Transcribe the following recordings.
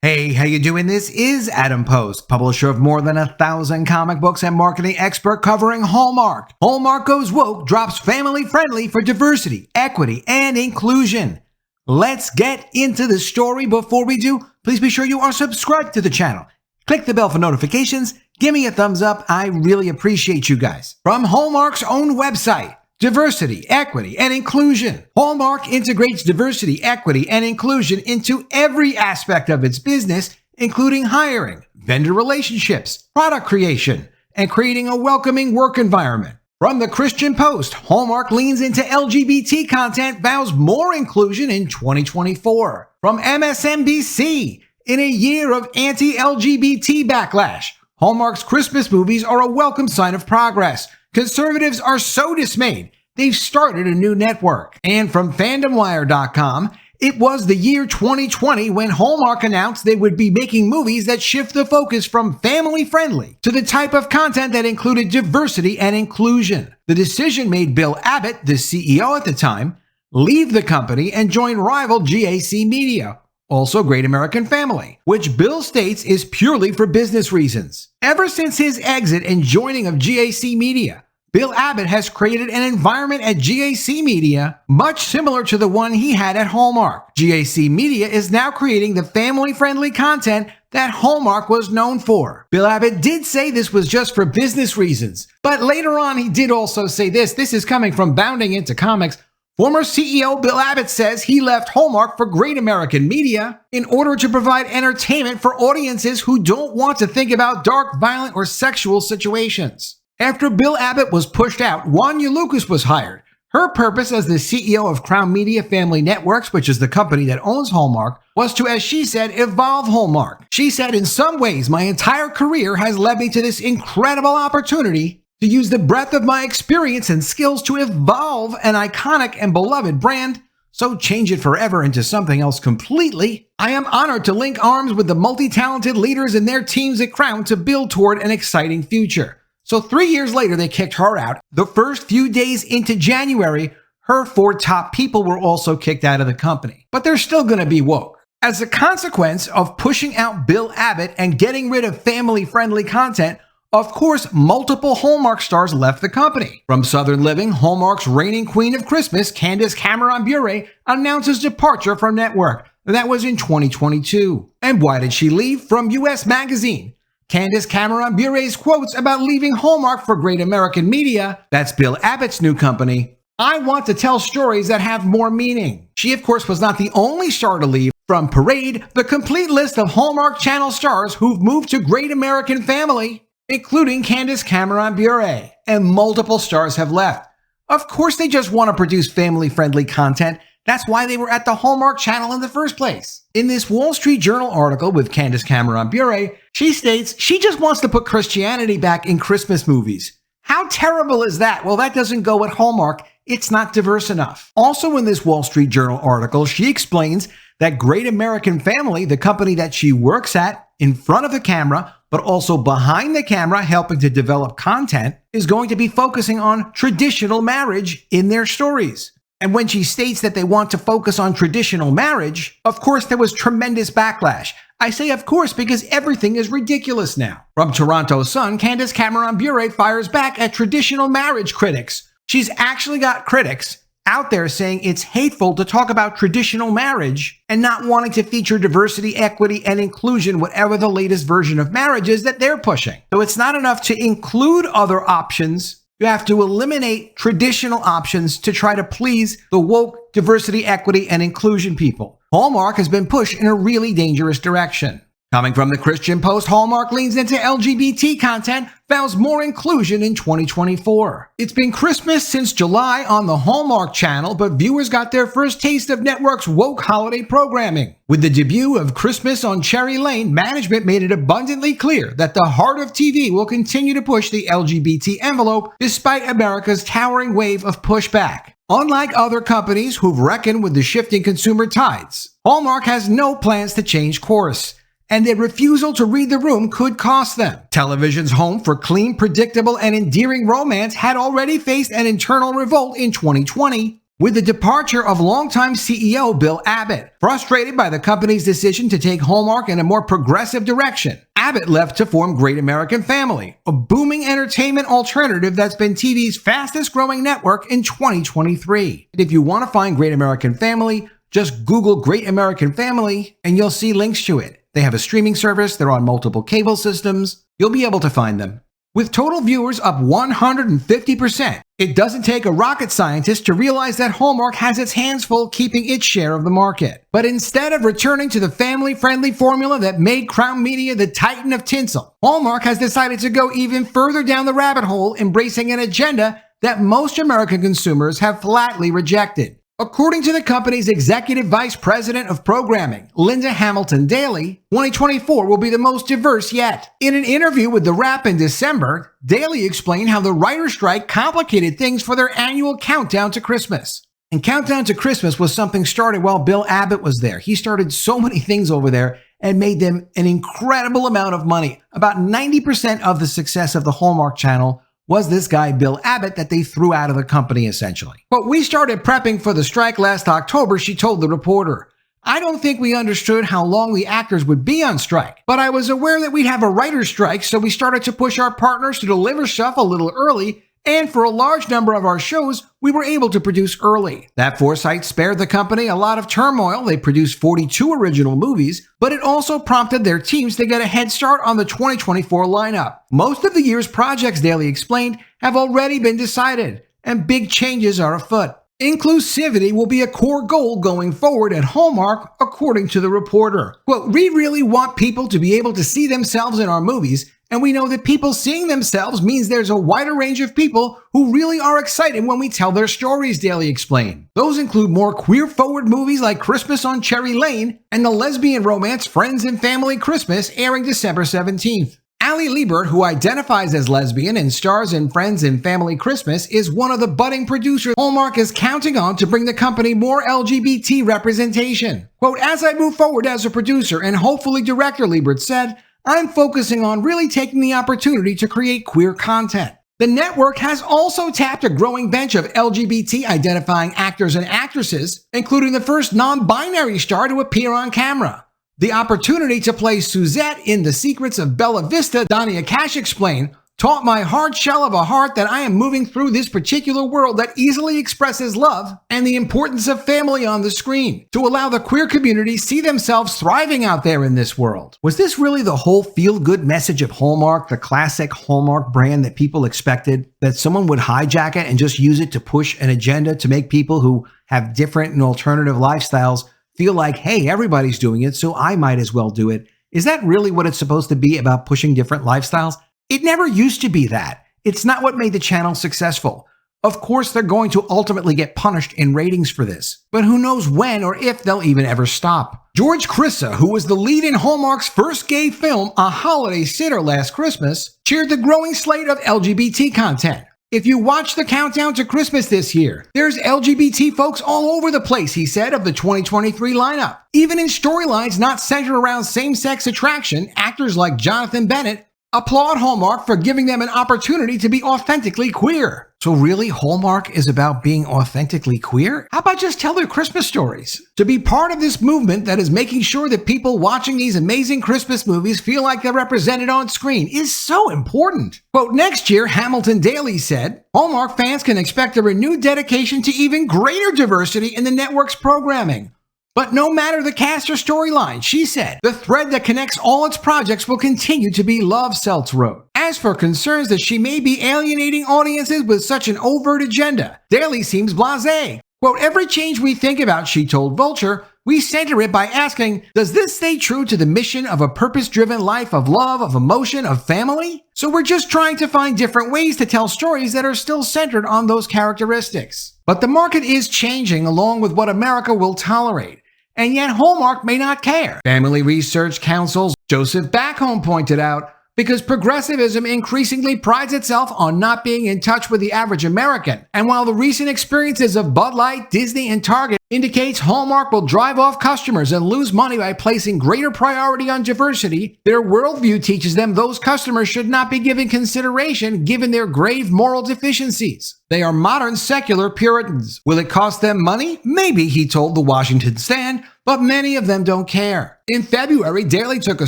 Hey, how you doing? This is Adam Post, publisher of more than 1,000 comic books and marketing expert covering Hallmark. Hallmark Goes Woke drops family-friendly for diversity, equity, and inclusion. Let's get into the story. Before we do, please be sure you are subscribed to the channel. Click the bell for notifications. Give me a thumbs up. I really appreciate you guys. From Hallmark's own website, diversity, equity, and inclusion. Hallmark integrates diversity, equity, and inclusion into every aspect of its business, including hiring, vendor relationships, product creation, and creating a welcoming work environment. From the Christian Post, Hallmark leans into LGBT content, vows more inclusion in 2024. From MSNBC, in a year of anti-LGBT backlash, Hallmark's Christmas movies are a welcome sign of progress. Conservatives are so dismayed, they've started a new network. And from FandomWire.com, it was the year 2020 when Hallmark announced they would be making movies that shift the focus from family-friendly to the type of content that included diversity and inclusion. The decision made Bill Abbott, the CEO at the time, leave the company and join rival GAC Media, also Great American Family, which Bill states is purely for business reasons. Ever since his exit and joining of GAC Media, Bill Abbott has created an environment at GAC Media much similar to the one he had at Hallmark. GAC Media is now creating the family-friendly content that Hallmark was known for. Bill Abbott did say this was just for business reasons, but later on he did also say this. This is coming from Bounding Into Comics. Former CEO Bill Abbott says he left Hallmark for Great American Media in order to provide entertainment for audiences who don't want to think about dark, violent, or sexual situations. After Bill Abbott was pushed out, Wonya Lucas was hired. Her purpose as the CEO of Crown Media Family Networks, which is the company that owns Hallmark, was to, as she said, evolve Hallmark. She said, "In some ways, my entire career has led me to this incredible opportunity to use the breadth of my experience and skills to evolve an iconic and beloved brand, so change it forever into something else completely. I am honored to link arms with the multi-talented leaders and their teams at Crown to build toward an exciting future." So 3 years later, they kicked her out. The first few days into January, her 4 top people were also kicked out of the company. But they're still going to be woke. As a consequence of pushing out Bill Abbott and getting rid of family-friendly content, of course, multiple Hallmark stars left the company. From Southern Living, Hallmark's reigning queen of Christmas, Candace Bure, announces departure from network. That was in 2022. And why did she leave? From US Magazine, Candace Bure's quotes about leaving Hallmark for Great American Media, that's Bill Abbott's new company. "I want to tell stories that have more meaning." She, of course, was not the only star to leave. From Parade, the complete list of Hallmark Channel stars who've moved to Great American Family, including Candace Bure, and multiple stars have left. Of course, they just want to produce family-friendly content. That's why they were at the Hallmark Channel in the first place. In this Wall Street Journal article with Candace Bure, she states she just wants to put Christianity back in Christmas movies. How terrible is that? Well, that doesn't go at Hallmark. It's not diverse enough. Also in this Wall Street Journal article, she explains that Great American Family, the company that she works at in front of the camera, but also behind the camera helping to develop content, is going to be focusing on traditional marriage in their stories. And when she states that they want to focus on traditional marriage, of course there was tremendous backlash. I say of course because everything is ridiculous now. From Toronto Sun, Candace Bure fires back at traditional marriage critics. She's actually got critics out there saying it's hateful to talk about traditional marriage and not wanting to feature diversity, equity, and inclusion, whatever the latest version of marriage is that they're pushing. So it's not enough to include other options. You have to eliminate traditional options to try to please the woke diversity, equity, and inclusion people. Hallmark has been pushed in a really dangerous direction. Coming from the Christian Post, Hallmark leans into LGBT content, vows more inclusion in 2024. It's been Christmas since July on the Hallmark Channel, but viewers got their first taste of network's woke holiday programming. With the debut of Christmas on Cherry Lane, management made it abundantly clear that the heart of TV will continue to push the LGBT envelope despite America's towering wave of pushback. Unlike other companies who've reckoned with the shifting consumer tides, Hallmark has no plans to change course, and their refusal to read the room could cost them. Television's home for clean, predictable, and endearing romance had already faced an internal revolt in 2020 with the departure of longtime CEO Bill Abbott. Frustrated by the company's decision to take Hallmark in a more progressive direction, Abbott left to form Great American Family, a booming entertainment alternative that's been TV's fastest growing network in 2023. If you want to find Great American Family, just Google Great American Family and you'll see links to it. They have a streaming service, they're on multiple cable systems, you'll be able to find them. With total viewers up 150%, it doesn't take a rocket scientist to realize that Hallmark has its hands full keeping its share of the market. But instead of returning to the family-friendly formula that made Crown Media the titan of tinsel, Hallmark has decided to go even further down the rabbit hole, embracing an agenda that most American consumers have flatly rejected. According to the company's Executive Vice President of Programming, Linda Hamilton Daly, 2024 will be the most diverse yet. In an interview with The Wrap in December, Daly explained how the writer's strike complicated things for their annual Countdown to Christmas. And Countdown to Christmas was something started while Bill Abbott was there. He started so many things over there and made them an incredible amount of money. About 90% of the success of the Hallmark Channel was this guy, Bill Abbott, that they threw out of the company, essentially. But we started prepping for the strike last October, she told the reporter. I don't think we understood how long the actors would be on strike, but I was aware that we'd have a writer's strike, so we started to push our partners to deliver stuff a little early, and for a large number of our shows, we were able to produce early. That foresight spared the company a lot of turmoil. They produced 42 original movies, but it also prompted their teams to get a head start on the 2024 lineup. Most of the year's projects, Daly explained, have already been decided, and big changes are afoot. Inclusivity will be a core goal going forward at Hallmark, according to the reporter. Quote, we really want people to be able to see themselves in our movies, and we know that people seeing themselves means there's a wider range of people who really are excited when we tell their stories, Daly explained. Those include more queer-forward movies like Christmas on Cherry Lane and the lesbian romance Friends and Family Christmas, airing December 17th. Allie Liebert, who identifies as lesbian and stars in Friends and Family Christmas, is one of the budding producers Hallmark is counting on to bring the company more LGBT representation. Quote, as I move forward as a producer and hopefully director, Liebert said, I'm focusing on really taking the opportunity to create queer content. The network has also tapped a growing bench of LGBT identifying actors and actresses, including the first non-binary star to appear on camera. The opportunity to play Suzette in The Secrets of Bella Vista, Dania Cash explained, taught my hard shell of a heart that I am moving through this particular world that easily expresses love and the importance of family on the screen to allow the queer community see themselves thriving out there in this world. Was this really the whole feel-good message of Hallmark, the classic Hallmark brand that people expected? That someone would hijack it and just use it to push an agenda to make people who have different and alternative lifestyles feel like, hey, everybody's doing it, so I might as well do it? Is that really what it's supposed to be about, pushing different lifestyles? It never used to be that. It's not what made the channel successful. Of course, they're going to ultimately get punished in ratings for this, but who knows when or if they'll even ever stop. George Crissa, who was the lead in Hallmark's first gay film, A Holiday Sitter, last Christmas, cheered the growing slate of LGBT content. If you watch the Countdown to Christmas this year, there's LGBT folks all over the place, he said, of the 2023 lineup. Even in storylines not centered around same-sex attraction, actors like Jonathan Bennett applaud Hallmark for giving them an opportunity to be authentically queer. So really, Hallmark is about being authentically queer? How about just tell their Christmas stories? To be part of this movement that is making sure that people watching these amazing Christmas movies feel like they're represented on screen is so important. Quote, next year, Hamilton Daly said, Hallmark fans can expect a renewed dedication to even greater diversity in the network's programming. But no matter the cast or storyline, she said, the thread that connects all its projects will continue to be love, Seltz wrote. As for concerns that she may be alienating audiences with such an overt agenda, Daly seems blasé. Quote, every change we think about, she told Vulture, we center it by asking, does this stay true to the mission of a purpose-driven life of love, of emotion, of family? So we're just trying to find different ways to tell stories that are still centered on those characteristics. But the market is changing along with what America will tolerate. And yet Hallmark may not care. Family Research Council's Joseph Backholm pointed out, because progressivism increasingly prides itself on not being in touch with the average American. And while the recent experiences of Bud Light, Disney, and Target indicates Hallmark will drive off customers and lose money by placing greater priority on diversity. Their worldview teaches them those customers should not be given consideration given their grave moral deficiencies. They are modern secular Puritans. Will it cost them money? Maybe, he told the Washington Stand, but many of them don't care. In February, Daily took a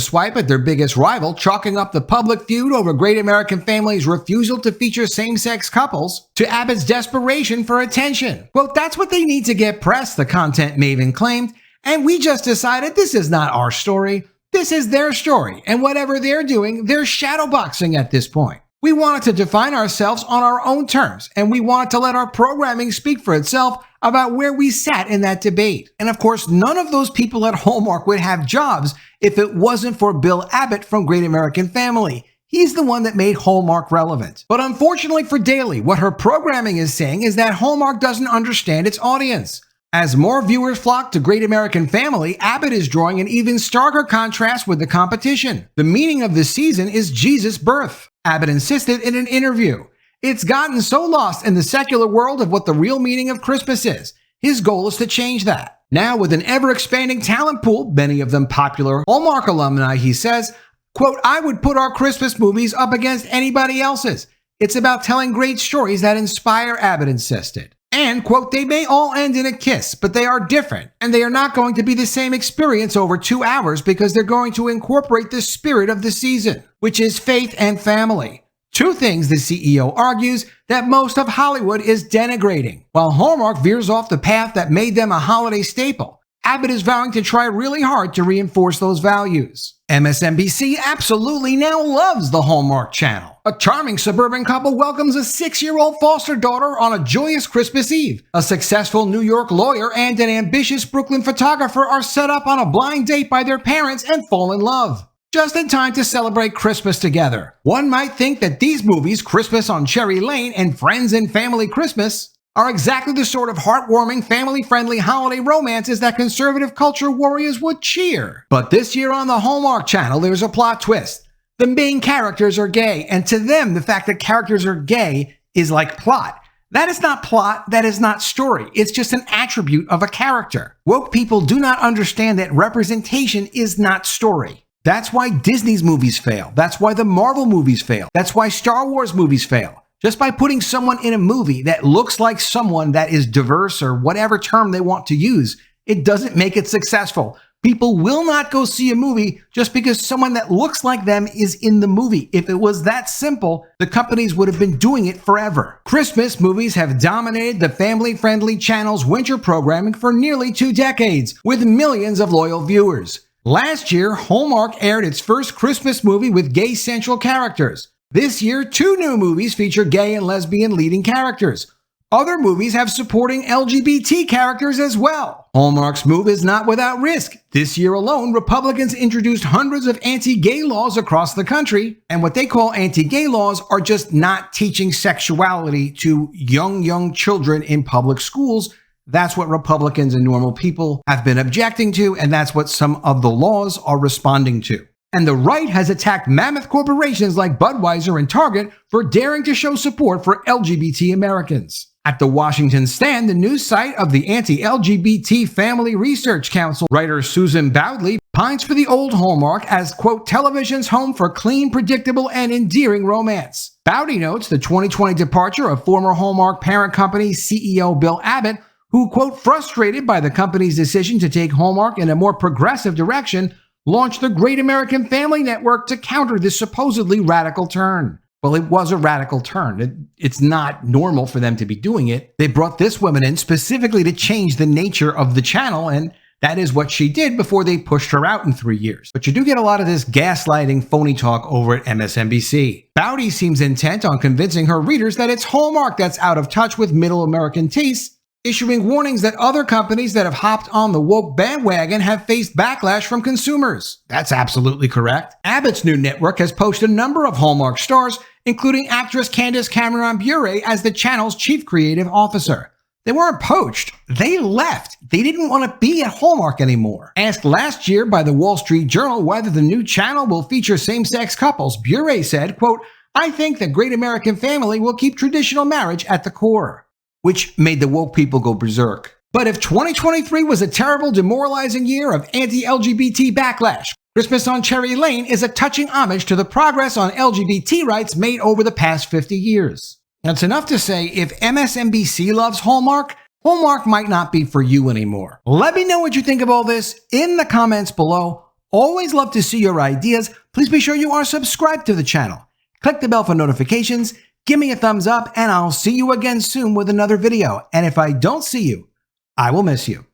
swipe at their biggest rival, chalking up the public feud over Great American Family's refusal to feature same-sex couples to Abbott's desperation for attention. Quote, "That's what they need to get press," the content maven claimed, "and we just decided this is not our story. This is their story, and whatever they're doing, they're shadowboxing at this point. We wanted to define ourselves on our own terms, and we wanted to let our programming speak for itself about where we sat in that debate." And of course, none of those people at Hallmark would have jobs if it wasn't for Bill Abbott from Great American Family. He's the one that made Hallmark relevant. But unfortunately for Daily, what her programming is saying is that Hallmark doesn't understand its audience. As more viewers flock to Great American Family, Abbott is drawing an even starker contrast with the competition. The meaning of this season is Jesus' birth, Abbott insisted in an interview. "It's gotten so lost in the secular world of what the real meaning of Christmas is. His goal is to change that." Now, with an ever-expanding talent pool, many of them popular Hallmark alumni, he says, quote, "I would put our Christmas movies up against anybody else's. It's about telling great stories that inspire," Abbott insisted. And, quote, "They may all end in a kiss, but they are different, and they are not going to be the same experience over 2 hours because they're going to incorporate the spirit of the season, which is faith and family. Two things," the CEO argues, "that most of Hollywood is denigrating." While Hallmark veers off the path that made them a holiday staple, Abbott is vowing to try really hard to reinforce those values. MSNBC absolutely now loves the Hallmark Channel. A charming suburban couple welcomes a 6-year-old foster daughter on a joyous Christmas Eve. A successful New York lawyer and an ambitious Brooklyn photographer are set up on a blind date by their parents and fall in love, just in time to celebrate Christmas together. One might think that these movies, Christmas on Cherry Lane and Friends and Family Christmas, are exactly the sort of heartwarming, family-friendly holiday romances that conservative culture warriors would cheer. But this year on the Hallmark Channel, there's a plot twist. The main characters are gay, and to them, the fact that characters are gay is like plot. That is not plot, that is not story. It's just an attribute of a character. Woke people do not understand that representation is not story. That's why Disney's movies fail. That's why the Marvel movies fail. That's why Star Wars movies fail. Just by putting someone in a movie that looks like someone that is diverse or whatever term they want to use, it doesn't make it successful. People will not go see a movie just because someone that looks like them is in the movie. If it was that simple, the companies would have been doing it forever. Christmas movies have dominated the family-friendly channel's winter programming for nearly 2 decades, with millions of loyal viewers. Last year, Hallmark aired its first Christmas movie with gay central characters. This year, 2 new movies feature gay and lesbian leading characters. Other movies have supporting LGBT characters as well. Hallmark's move is not without risk. This year alone, Republicans introduced hundreds of anti-gay laws across the country, and what they call anti-gay laws are just not teaching sexuality to young children in public schools. That's what Republicans and normal people have been objecting to, and that's what some of the laws are responding to. And the right has attacked mammoth corporations like Budweiser and Target for daring to show support for LGBT Americans. At the Washington Stand, the news site of the Anti-LGBT Family Research Council, writer Susan Bowdley pines for the old Hallmark as, quote, television's home for clean, predictable, and endearing romance. Bowdley notes the 2020 departure of former Hallmark parent company CEO Bill Abbott, who, quote, frustrated by the company's decision to take Hallmark in a more progressive direction, launched the Great American Family Network to counter this supposedly radical turn. Well, it was a radical turn. It's not normal for them to be doing it. They brought this woman in specifically to change the nature of the channel, and that is what she did before they pushed her out in 3 years. But you do get a lot of this gaslighting phony talk over at MSNBC. Bowdy seems intent on convincing her readers that it's Hallmark that's out of touch with middle American tastes, issuing warnings that other companies that have hopped on the woke bandwagon have faced backlash from consumers. That's absolutely correct. Abbott's new network has poached a number of Hallmark stars, including actress Candace Bure as the channel's chief creative officer. They weren't poached. They left. They didn't want to be at Hallmark anymore. Asked last year by the Wall Street Journal whether the new channel will feature same-sex couples, Bure said, quote, "I think that Great American Family will keep traditional marriage at the core," which made the woke people go berserk. But if 2023 was a terrible, demoralizing year of anti-LGBT backlash, Christmas on Cherry Lane is a touching homage to the progress on LGBT rights made over the past 50 years. That's enough to say if MSNBC loves Hallmark, Hallmark might not be for you anymore. Let me know what you think of all this in the comments below. Always love to see your ideas. Please be sure you are subscribed to the channel. Click the bell for notifications, give me a thumbs up, and I'll see you again soon with another video. And if I don't see you, I will miss you.